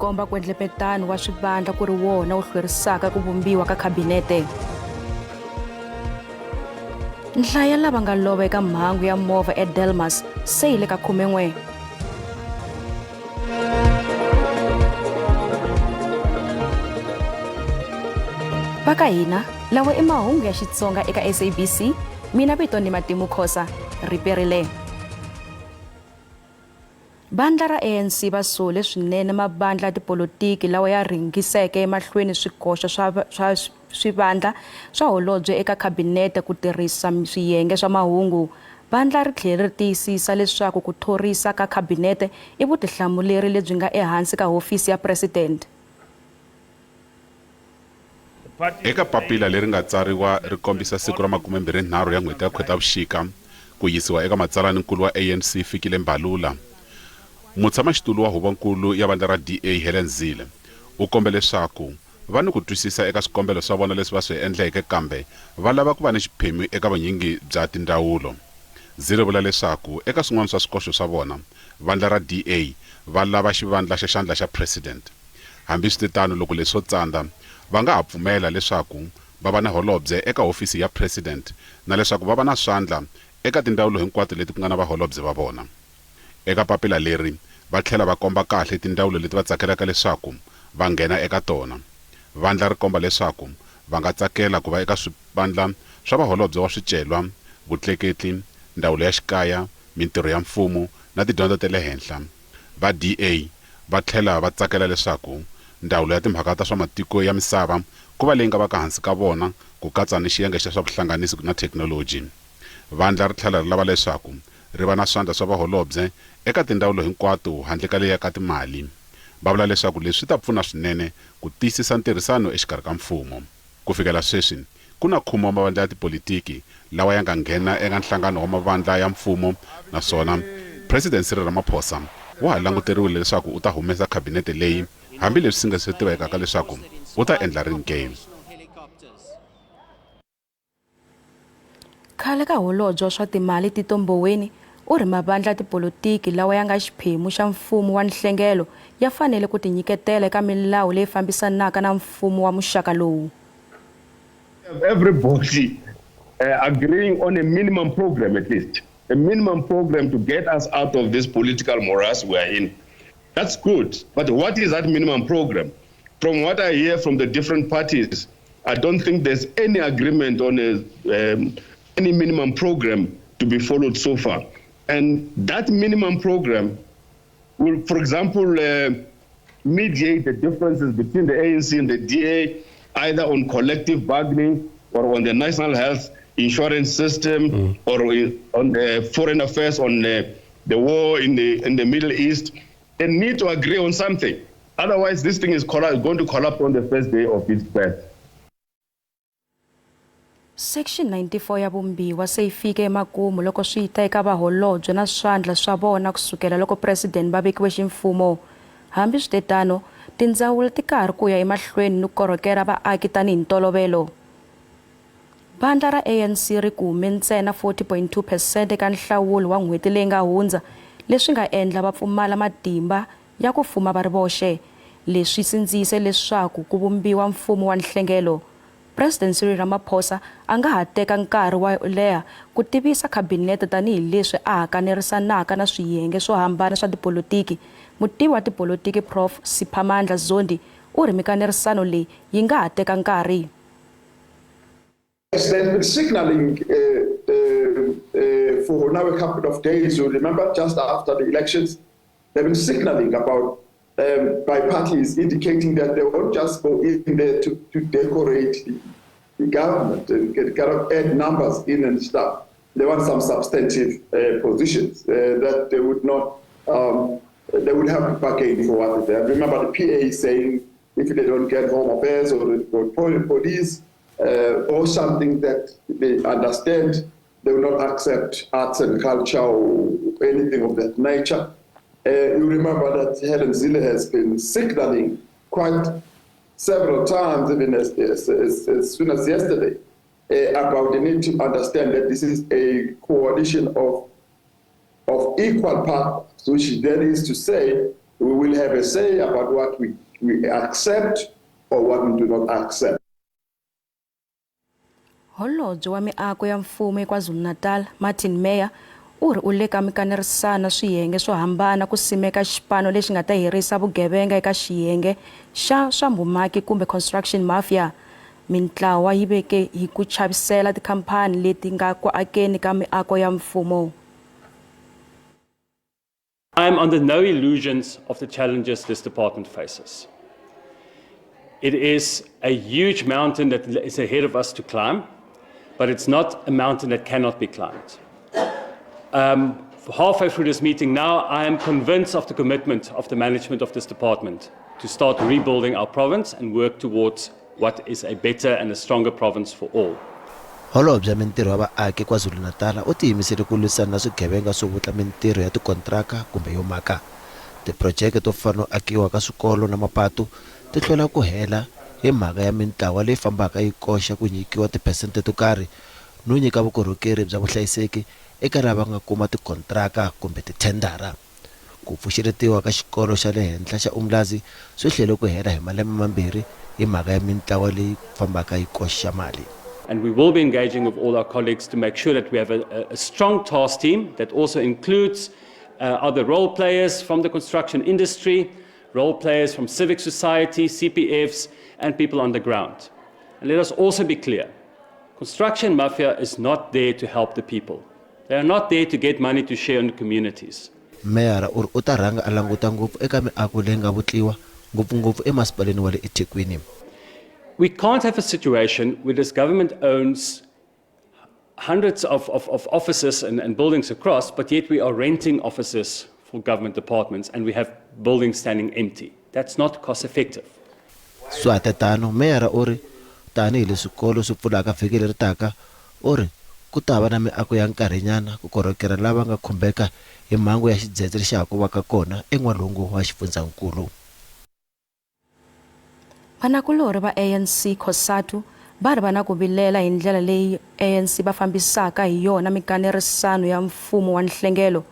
komba ku endlepetano wa swivandla ku ri wona wu hlwerisaka ku vumbiwa ka khabinete. Nhlayo lava nga lova eka mhangu ya movha eDelmas se yi le ka 11. Paka hina lawa i mahungu ya Xitsonga eka SABC. Mina vito ni Matimu Khosa, riperile. Bandla ra ANC va sole swinene mabandla ya tipolitiki lawa ya ringiseke emahlweni swikoxo swa swivandla swa holobye eka khabinete ku tirhisa swiyenge swa mahungu. Bandla ri tlhela ri tiyisisa leswaku ku thorisa ka khabinete i vutihlamuleri lebyi nga ehansi ka hofisi ya president. Eka papila leri nga tsariwa ri kombisa siku ra 23 ya n'hweti ya Khotavuxika ku yisiwa eka matsalaninkulu wa ANC Fikile Mbalula. Mutshamaxitulu wa Huvonkulu ya bandla ra DA Helen Zille u kombele leswaku va ni ku twisisa eka swikombelo swa vona leswi va swi endleke kambe va lava ku va ni xiphemu eka vunyingi bya tindawulo. Zille vula leswaku eka swin'wana swa swikoxo swa vona bandla ra DA va lava xivandla xa xandla xa president. Hambi swititano loko leswo tsandza va nga ha pfumela leswaku va va na holobye eka hofisi ya president na leswaku va va na swandla eka tindawulo hinkwato leti ku nga na vaholobye va vona. Eka papila leri va tlhela va komba kahle tindawulo leti va tsakelaka leswaku va nghena eka tona. Vandla ri komba leswaku va nga tsakela ku va eka swivandla swa vaholobye wa swicelwa, vutleketli, ndawulo ya xikaya, mintirho ya mfumo na tidyondzo ta le henhla. Va DA va tlhela va tsakela leswaku ndawulo ya timhaka ta swa matiko ya misava ku va leyi nga va ka hansi ka vona ku katsa ni xiyenge xa swa vuhlanganisi na technology. Vandla ri tlhela ri lava leswaku ri va na swandla swa vaholobye eka tindawulo hinkwato handle ka leya ka timali. Va vula leswaku leswi ta pfuna swinene ku tiyisisa ntirhisano exikarhi ka mfumo. Ku fikela sweswi ku na khumo mavandla ya tipolitiki lawa ya nga nghena eka nhlangano wa mavandla ya mfumo naswona President Cyril Ramaphosa wa ha languteriwile leswaku u ta humesa khabinete leyi hambi leswi swi nga swi tivekaka leswaku u ta endla ringe. Khale ka holobye wa swa timali Tito Mboweni u ri mabandla ya tipolitiki lawa ya nga xiphemu xa mfumo wa nhlengelo ya fanele ku tinyiketela eka milawu leyi fambisanaka na mfumo wa muxaka lowu. Everybody agreeing on a minimum program, at least a minimum program to get us out of this political morass we are in. That's good, but what is that minimum program? From what I hear from the different parties, I don't think there's any agreement on any minimum program to be followed so far. And that minimum program will, for example, mediate the differences between the ANC and the DA, either on collective bargaining or on the national health insurance system or on the foreign affairs, on the war in the Middle East. They need to agree on something. Otherwise, this thing is going to collapse on the first day of its birth. Section 94 ya vumbiwa se ifike emakumu loko swi ta eka vaholobye na swandla swa vona kusukela loko president va vekiwe ximfumo. Hambi switetano tindzawulo ti karhi ku ya emahlweni ni korhokera vaaki tanihi ntolovelo. Bandla ra ANC ri kume ntsena 40.2% eka nhlawulo wa n'hweti leyi nga hundza leswi nga endla va pfumala matimba ya ku fuma va ri voxe. Leswi sindzise leswaku ku vumbiwa mfumo wa nhlengelo. President Cyril Ramaphosa a nga ha teka nkarhi wa leha ku tivisa khabinete tanihi leswi a hakanerisanaka na swiyenge swo hambana swa tipolitiki. Mutivi wa tipolitiki Prof Siphamandla Zondi u ri mikanerisano leyi yi nga ha teka nkarhi. They've been signaling for now a couple of days. You remember, just after the elections, they've been signaling about by parties indicating that they won't just go in there to decorate the government and kind of add numbers in and stuff. They want some substantive positions that they would not, they would have to bargain for what they have. Remember the PA saying if they don't get home affairs or police or something that they understand, they will not accept arts and culture or anything of that nature. You remember that Helen Zille has been signaling quite several times, even as soon as yesterday, about the need to understand that this is a coalition of equal partners, which then is to say We will have a say about what we accept or what we do not accept. Holobye wa miako ya mfumo eKwaZulu-Natal Martin Meyer uri u le ka mikanerisana swiyenge swo hambana ku simeka xipano lexi nga ta herisa vugevenga eka xiyenge xa swa mbumaki kumbe construction mafia. Mintlawa yi veke hi ku chavisela tikhampani leti nga ku akeni ka miako ya mfumo. I am under no illusions of the challenges this department faces. It is a huge mountain that is ahead of us to climb, but it's not a mountain that cannot be climbed. Halfway through this meeting now, I am convinced of the commitment of the management of this department to start rebuilding our province and work towards what is a better and a stronger province for all. Holobye mintirho ya vaaki KwaZulu-Natal u tiyimisele ku lwisana na swigevenga swo vutla mintirho ya tikontraka kumbe yo maka. Tiprojeke to fana no akiwa ka swikolo na mapatu ti hlwela ku hela hi mhaka ya mintlawa leyi fambaka yi koxa ku nyikiwa tiphesente to karhi no nyika vukorhokeri bya vuhlayiseki eka lava nga kuma tikontraka kumbe tithendara. Ku pfuxeletiwa ka xikolo xa le henhla xa Umlazi swi hlwele ku hela hi malembe mambirhi hi mhaka ya mintlawa leyi fambaka yi koxa mali. And we will be engaging with all our colleagues to make sure that we have a strong task team that also includes other role players from the construction industry, role players from civic society, CPFs, and people on the ground. And let us also be clear, construction mafia is not there to help the people. They are not there to get money to share in the communities. Meya u ta rhanga a languta ngopfu eka miako leyi nga vutliwa ngopfungopfu emasipaleni wa le eThekwini. We can't have a situation where this government owns hundreds of offices and buildings across, but yet we are renting offices for government departments and we have buildings standing empty. That's not cost effective. Swatetano Meya uri tani le swikolo swi pfulaka vhiki leri taka uri ku ta va na miako ya nkarhinyana ku korhokera lava nga khumbeka hi mhangu ya xidzedze xa ku va ka kona en'walungu wa xifundzankulu. Vanakulori va ANC COSATU va ri va na ku vilela hi ndlela leyi ANC va fambisaka hi yona mikanerisano ya mfumo wa nhlengelo.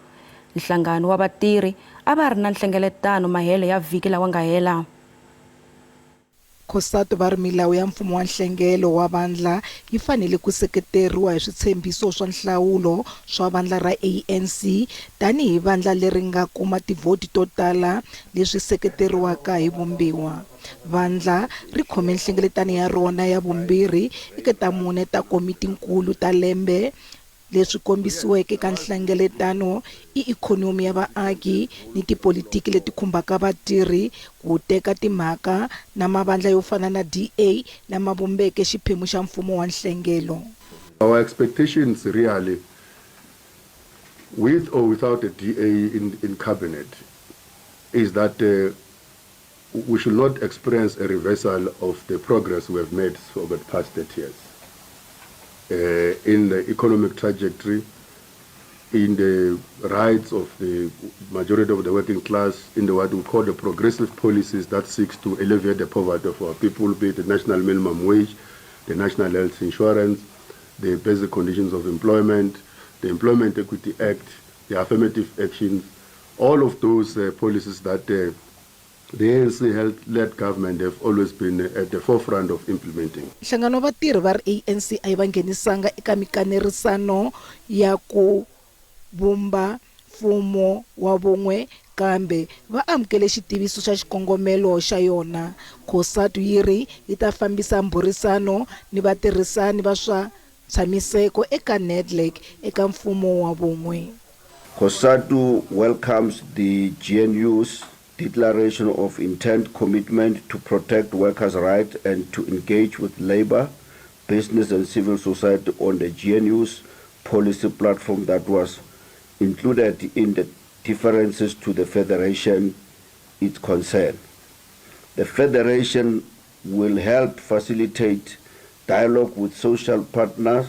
Nhlangano wa vatirhi a va ri na nhlengeletano mahele ya vhiki lawa nga hela. COSATU va ri milawu ya mfumo wa nhlengelo wa vandla yi fanele ku seketeriwa hi switshembiso swa nhlawulo swa vandla ra ANC tanihi vandla leri nga kuma tivhoti to tala leswi seketeriwaka hi vumbiwa. Vandla ri khome nhlengeletano ya rona ya vumbirhi eka ta mune ta komitinkulu ta lembe. Leswi kombisiweke ka nhlengeletano i ikhonomi ya vaaki ni tipolitiki leti khumbaka vatirhi ku teka timhaka na mavandla yo fana na DA lama vumbeke xiphemu xa mfumo wa nhlengelo. Our expectations really, with or without a DA in cabinet, is that we should not experience a reversal of the progress we have made over the past 30 years. In the economic trajectory, in the rights of the majority of the working class, in the what we call the progressive policies that seeks to alleviate the poverty of our people, be it the national minimum wage, the national health insurance, the basic conditions of employment, the Employment Equity Act, the affirmative actions, all of those policies that the ANC-led government have always been at the forefront of implementing. Nhlangano wa vatirhi va ri ANC a yi va nghenisanga eka mikanerisano ya ku vumba mfumo wa vun'we kambe va amukele xitiviso xa xikongomelo xa yona. COSATU yi ri yi ta fambisa mburisano ni vatirhisani va swa tshamiseko eka NEDLAC eka mfumo wa vun'we. COSATU welcomes the GNU's declaration of intent commitment to protect workers' rights and to engage with labor, business and civil society on the GNU's policy platform that was included in the differences to the Federation its concern. The Federation will help facilitate dialogue with social partners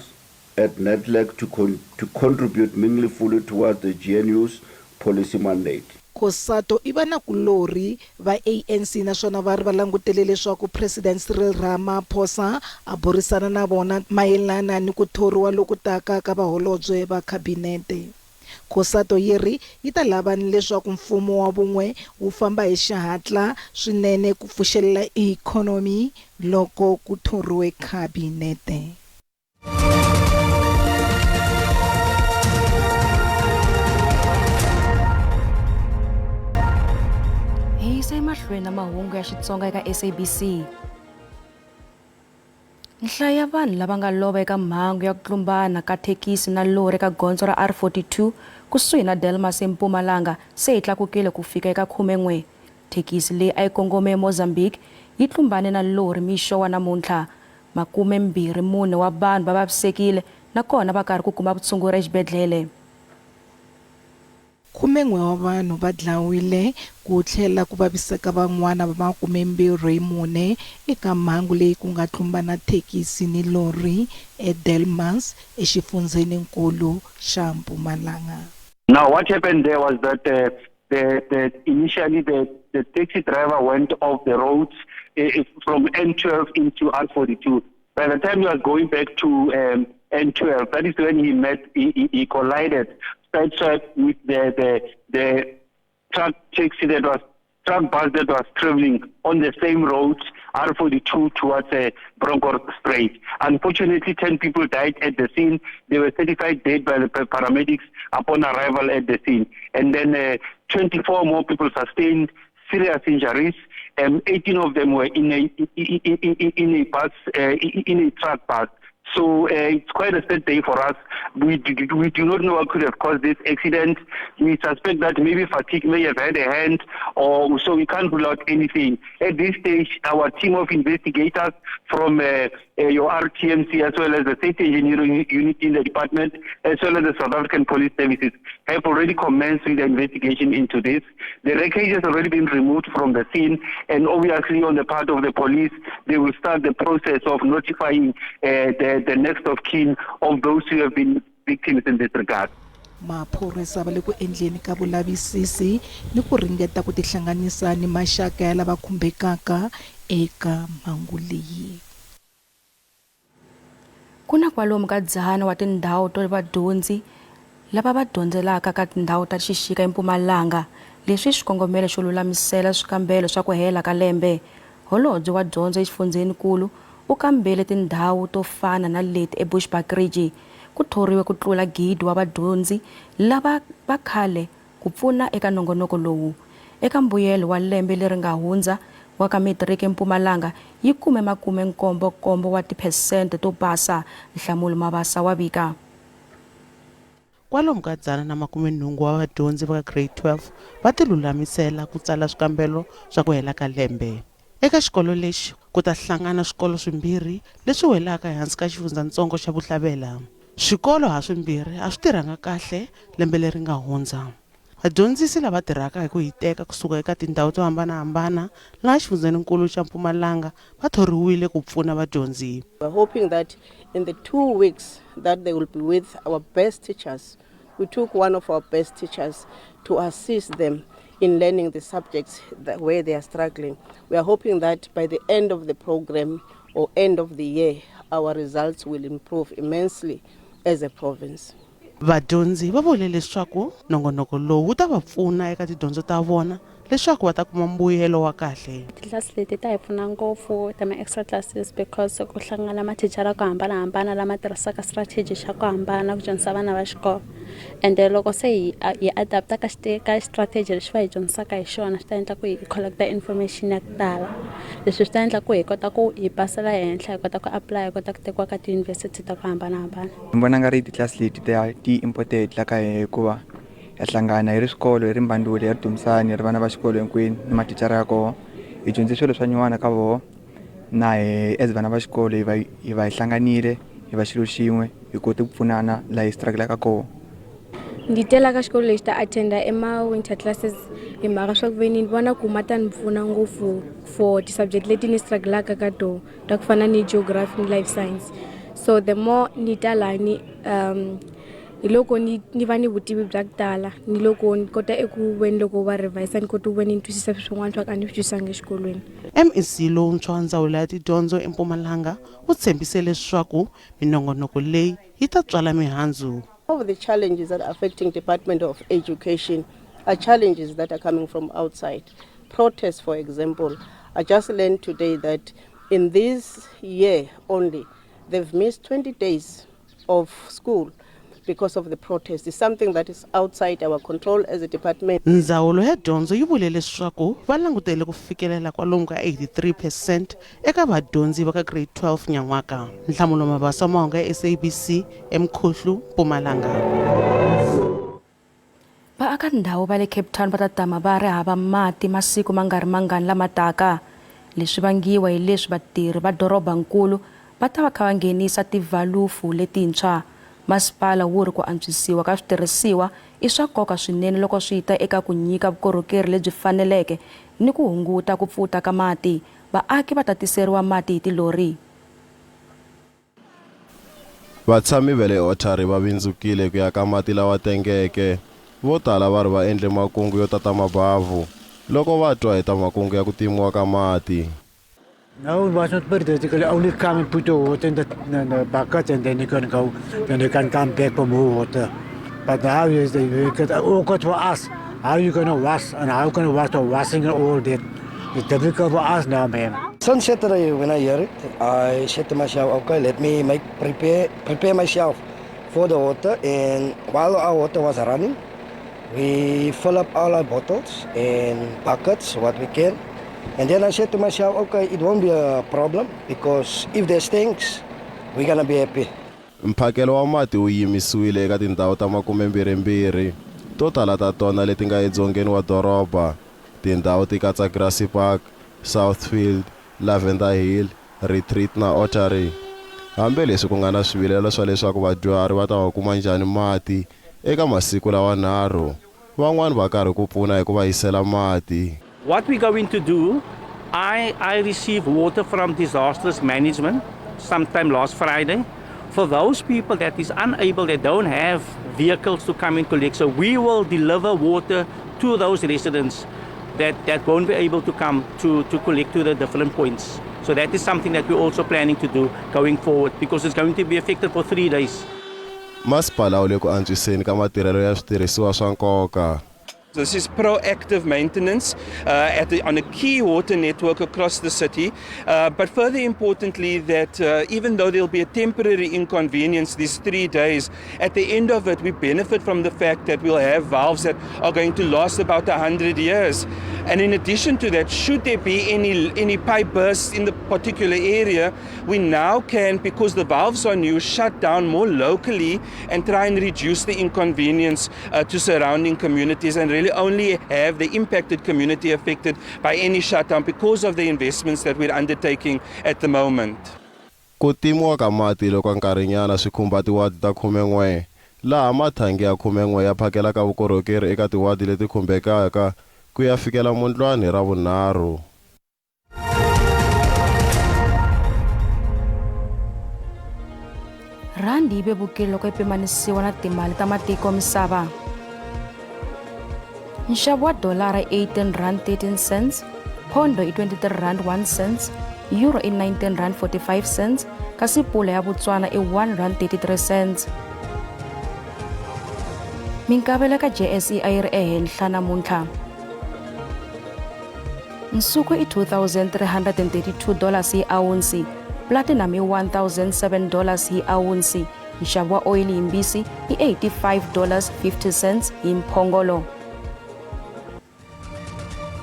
at NEDLAC to contribute meaningfully towards the GNU's policy mandate. COSATU i va na kulori va ANC naswona va ri va langutele leswaku President Cyril Ramaphosa a burisana na vona mayelana ni ku thoriwa loku taka ka vaholobye va kabinete. Khosato yiri yi ta lava ni leswaku mfumo wa vun'we wu famba hi xihatla swinene ku pfuxelela ikhonomi loko ku thoriwe khabinete. Hi yisa emahlweni na mahungu ya Xitsonga eka SABC. Nhlayo ya vanhu lava nga lova eka mhangu ya ku tlumbana ka thekisi na lori eka gondzo ra R42 kusuhi na Delmas eMpumalanga se yi tlakukile ku fika eka 11. Thekisi leyi a yi kongome eMozambique yi tlumbane na lori mixo wa namuntlha. 24 wa vanhu va vavisekile nakona va karhi ku kuma vutshunguri exibedhlele. 11 wa vanhu va dlawile ku tlhela ku vaviseka van'wana va 24 eka mhangu leyi ku nga tlumbana thekisi ni lori eDelmas exifundzeninkulu xa Mpumalanga. Now, what happened there was that initially the taxi driver went off the roads from N12 into R42. By the time he was going back to N12, that is when he collided with the truck bus that was traveling on the same road, R42 towards Bronkhorst Strait. Unfortunately, 10 people died at the scene. They were certified dead by the paramedics upon arrival at the scene. And then 24 more people sustained serious injuries. 18 of them were in a truck bus. So it's quite a sad day for us. We do not know what could have caused this accident. We suspect that maybe fatigue may have had a hand, or so we can't rule out anything. At this stage, our team of investigators from your RTMC, as well as the safety engineering unit in the department, as well as the South African Police Services, have already commenced with the investigation into this. The wreckage has already been removed from the scene, and obviously on the part of the police, they will start the process of notifying the next of kin of those who have been victims in this regard. Maphorisa va le ku endleni ka vulavisisi ni ku ringeta ku tihlanganisa ni maxaka ya lava khumbekaka eka mhangu leyi. Kuna kwalomu ka 10 wa tindhawu to vadyondzi lava va dyondzelaka ka tindhawu ta xixika eMpumalanga leswi xikongomelo xo lulamisela swikambelo swa ku hela ka lembe. Holobye wa dyondzo exifundzeninkulu u kambele tindhawu to fana na leti eBushbuckridge. Ku thoriwe ku tlula gidi wa vadyondzi lava va khale ku pfuna eka nongonoko lowu. Eka mbuyelo wa lembe leri nga hundza wa ka metiriki eMpumalanga yi kume 77 wa tiphesente to basa, Nhlamulo Mabasa wa vika. Kwalomu ka 180 wa vadyondzi va grade 12 va tilulamisela ku tsala swikambelo swa ku hela ka lembe. Eka xikolo lexi ku ta hlangana swikolo swimbirhi leswi welaka ehansi ka xifundzatsongo xa Vuhlavela. Swikolo ha swimbirhi a swi tirhanga kahle lembe leri nga hundza. Vadyondzisi lava tirhaka hi ku hiteka kusuka eka tindhawu to hambanahambana laha xifundzenikulu xa Mpumalanga va thoriwile ku pfuna vadyondzi. We're hoping that in the 2 weeks that they will be with our best teachers, we took one of our best teachers to assist them in learning the subjects where they are struggling. We are hoping that by the end of the program or end of the year, our results will improve immensely as a province. Vadyondzi va vule leswaku nongonoko lowu wu ta va pfuna eka tidyondzo ta vona leswaku va ta kuma mbuyelo wa kahle. Titlasi leti ta hi pfuna ngopfu ta ma-extra classes because ku hlangana mathicara ku hambanahambana lama tirhisaka strategy xa ku hambana ku dyondzisa vana va xikolo. And loko se hi adapta ka strategy lexi va hi dyondzisaka hi xona swi ta endla ku hi collecta information ya ku tala. Leswi swi ta endla ku hi kota ku hi pasela henhla, hi kota ku apply, hi kota ku tekiwa ka tiyunivhesiti ta ku hambanahambana. Ni vona nga ri titlasi leti ti important la ka hikuva ya hlangana hi ri swikolo hi ri mbanduli ya Dumisani hi ri vana va xikolo hinkwenu ni mathicara ya koho hi dyondze swilo swa nyuwana ka voho na as vana va xikolo hi va hi hlanganile hi va xilo xin'we hi kote ku pfunana laha hi strugglaka koho. Ndi tela ka xikolo lexi ta attenda winter classes hi mhaka swa ku ve ni vona ku ma ta ni pfuna ngopfu for ti-subject leti ni strugglaka ka tona ta ku fana ni geography ni life science. So the more ni ta laha ni hi loko ni va ni vutivi bya ku tala ni loko ni kota eku veni loko va revise ni kota ku ve ni twisisa swin'wana swa ku a ni swi twisanga exikolweni. MEC lowuntshwa wa ndzawulo ya tidyondzo eMpumalanga u tshembise leswaku minongonoko leyi yi ta tswala mihandzu. of the challenges that are affecting Department of Education are challenges that are coming from outside. Protests, for example. I just learned today that in this year only, they've missed 20 days of school because of the protest. It's something that is outside our control as a department. Ndzawulo ya dyondzo yi vule leswaku va langutele ku fikelela kwalomu ka 83% eka vadyondzi va ka grade 12 nyan'waka. Nhlamulo Mabasa, mahungu ya SABC, eMkhuhlu, Mpumalanga. Vaaka ndhawu va le Cape Town va ta tama va ri hava mati masiku mangani lama taka. Leswi vangiwa hi leswi vatirhi va dorobankulu va ta va kha va nghenisa tivalufu letintshwa. Masipala wu ri ku antswisiwa ka switirhisiwa i swa nkoka swinene loko swi ta eka ku nyika vukorhokeri lebyi faneleke ni ku hunguta ku pfuta ka mati. Vaaki va ta tiseriwa mati hi tilori. Vatshami va le Otari va vindzukile ku ya ka mati lawa tengeke. Vo tala va ri va endle makungu yo tata mabavhu loko va twa hi ta makungu ya ku timiwa ka mati. No, it was not perfect. You can only come and put the water in the bucket and then you can go, then you can come back for more water. But now is awkward for us. How are you going to wash and how can you wash the washing and all that? It's difficult for us now, ma'am. Since Saturday when I hear it, I said to myself, okay, let me prepare myself for the water. And while our water was running, we fill up all our bottles and buckets, what we can. And then I said to myself, okay, it won't be a problem because if there's things, we're going to be happy. Mphakelo wa mati wu yimisiwile eka tindhawu ta 22 to tala ta tona leti nga edzongeni wa doroba. Tindhawu ti katsa Grassy Park, Southfield, Lavender Hill, Retreat na Otari. Hambi leswi ku nga na swivilelo swa leswaku vadyuhari va ta wa kuma njhani mati eka masiku lawa nharhu, van'wani va karhi ku pfuna hi ku va yisela mati. What we're going to do, I received water from Disasters Management sometime last Friday. For those people that is unable, that don't have vehicles to come and collect, so we will deliver water to those residents that won't be able to come to collect to the different points. So that is something that we're also planning to do going forward because it's going to be affected for 3 days. Masipala wu le ku antswiseni ka matirhelo ya switirhisiwa swa nkoka. This is proactive maintenance on a key water network across the city. But further importantly, that even though there'll be a temporary inconvenience these 3 days, at the end of it, we benefit from the fact that we'll have valves that are going to last about 100 years. And in addition to that, should there be any pipe bursts in the particular area, we now can, because the valves are new, shut down more locally and try and reduce the inconvenience to surrounding communities and really only have the impacted community affected by any shutdown because of the investments that we're undertaking at the moment. Ku timiwa ka mati loko nkarhinyana swi khumba tiwadi ta 11 laha mathangi ya 11 ya phakelaka vukorhokeri eka tiwadi leti khumbekaka ku ya fikela Mundlwani ra vunharhu. Randi yi vevukile loko yi pimanisiwa na timali ta matiko misava. Nxavo wa dolara i 18 rand 13 cents, pondo i 23 rand 1 cent, euro i 19 rand 45 cents, kasi pula ya Botswana i 1 rand 33 cents. Minkavelo ka JSE a yi ri ehenhla namuntlha. Nsuku i $2,332 hi awunsi, platinum i $1,007 hi awunsi, nxavo wa oil yimbisi i $85.50 hi mphongolo.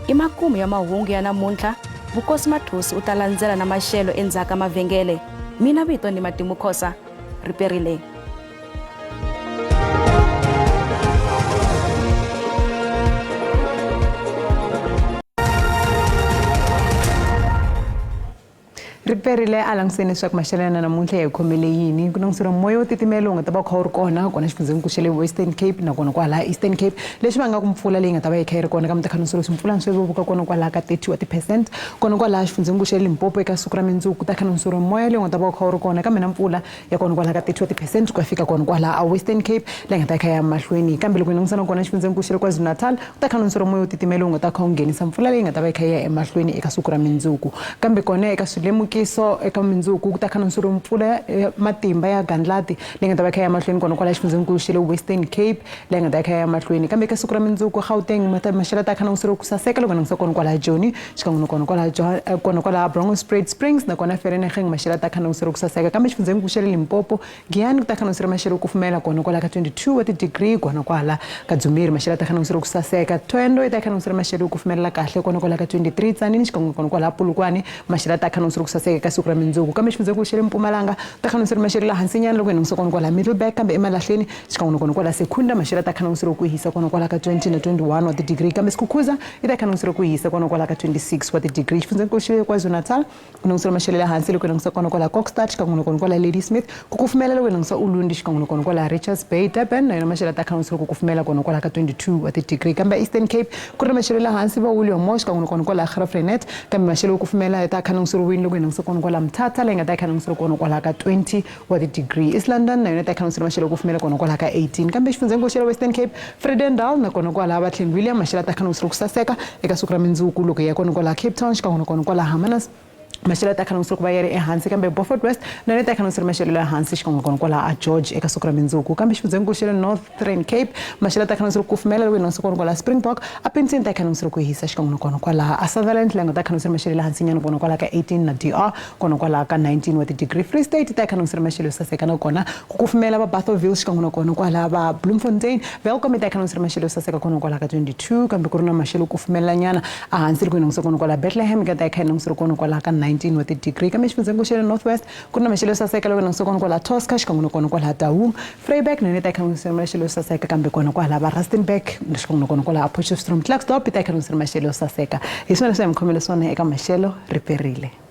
I makumu ya mahungu ya namuntlha, Vukosi Mathusi u ta landzela na maxelo endzhaku ka mavhengele. Mina vito ni Matimu Khosa, riperile. riperile a langutiseni leswaku maxelo ya namuntlha ya hi khomele yini. Ku langutiseriwa moya wo titimela wu nga ta va kha wu ri kona kona xifundzeni xa le Western Cape nakona kwalaha Eastern Cape, leswi vangaka mpfula leyi nga ta va yi kha yi ri kona ka mitakhaniselo leswi mpfula swi vevuka kona kwalaha ka 30% kona kwalaha xifundzeni xa le Limpopo eka siku ra mundzuku ta khaniseriwa moya leyi nga ta va kha wu ri kona kambe na mpfula ya kona kwalaha ka 30% ku ya fika kona kwalaha Western Cape leyi nga ta kha ya mahlweni. Kambe loko hi langutisana kona xifundzeni xa le KwaZulu Natal ku ta khaniseriwa moya wo titimela wu nga ta kha wu nghenisa mpfula leyi nga ta va yi kha yi ya emahlweni eka siku ra mundzuku. Kambe kona eka swilemuki nhluvukiso eka mindzuku ku ta khana nsuri mpfula matimba ya gandlati leyi nga ta va kha ya mahlweni kona kwala xifundzeninkulu xa le Western Cape leyi nga ta kha ya mahlweni kambe ka siku ra mindzuku Gauteng maxelo ta khana nsuri ku saseka loko nangisa kona kwala Joni xikan'we kona kwala Bronkhorstspruit Springs na kona Vereeniging maxelo ta khana nsuri ku saseka kambe xifundzeninkulu xa le Limpopo Giyani ku ta khana nsuri maxelo ku kufumela kona kwala ka 22 wa ti-degree kona kwala ka Dzumeri maxelo ta khana nsuri ku saseka Twendo ta khana nsuri maxelo ku kufumelela kahle kona kwala ka 23 Tzaneen xikan'we kona kwala Polokwane maxelo ta khana nsuri ku saseka ka siku ra mindzuku kambe xifundzeninkulu xa le Mpumalanga ta khana nsuri maxelo la hansinyana loko nangisa kona kwala Middleburg kambe emalahleni xikan'we kona kwala Secunda maxelo ta khana nsuri ku hisa kona kwala ka 20 na 21 wa ti-degree kambe Skukuza ta khana nsuri ku hisa kona kwala ka 26 wa ti-degree xifundzeninkulu xa le KwaZulu-Natal ku nangisa maxelo la hansi loko nangisa kona kwala Kokstad xikan'we kona kwala Ladysmith ku kufumela loko nangisa Ulundi xikan'we kona kwala Richards Bay Durban na yona maxelo ta khana nsuri ku kufumela kona kwala ka 22 wa ti-degree kambe Eastern Cape ku ri maxelo la hansi va William Mosh xikan'we kona kwala Graaff-Reinet kambe maxelo ku kufumela ta khana nsuri wini loko nangisa kona kwala Mthatha leyi nga ta khana nsuri kona kwala ka 20 wa ti-degree East London na yona ta khana nsuri maxelo ku kufumela kona kwala ka 18 kambe xifundzeninkulu xa le Western Cape Vredendal na kona kwala Batlin William maxelo ta khana nsuri ku saseka eka siku ra mindzuku loko ya kona kwala Cape Town xikan'we kona kwala Hermanus maxelo ta khana nsuri ku va yi ri ehansi kambe Beaufort West na yona ta khana nsuri maxelo ya hansi xikan'we kona kwala a George eka siku ra mindzuku kambe xifundzeninkulu xa le Northern Cape maxelo ta khana nsuri ku kufumela loko nangisa kona kwala Springbok a Penton ta khana nsuri ku hisa xikan'we kona kwala a Sutherland leyi nga ta khana nsuri maxelo la hansinyana kona kwala ka 18 na DR kona kwala ka 19 wa ti-degree Free State ta khana nsuri maxelo yo saseka na kona ku kufumela va Barthaville xikan'we kona kwala va Bloemfontein Welkom ta khana nsuri maxelo yo saseka kona kwala ka 22 kambe ku ri na maxelo ku kufumelanyana a hansi loko nangisa kona kwala Bethlehem ka ta khana nsuri kona kwala ka 19 wa ti-degree kambe xifundzeninkulu xa le Northwest ku ri na maxelo yo saseka loko nangisa kona kwala Tosca xikan'we kona kwala Taung Vryburg na yona ta khana nsuri maxelo yo saseka kambe kona kwala va Rustenburg xikan'we kona kwala Potchefstroom Klerksdorp ta khana nsuri maxelo yo saseka hi swona leswi hi mi khomele swona eka maxelo riperile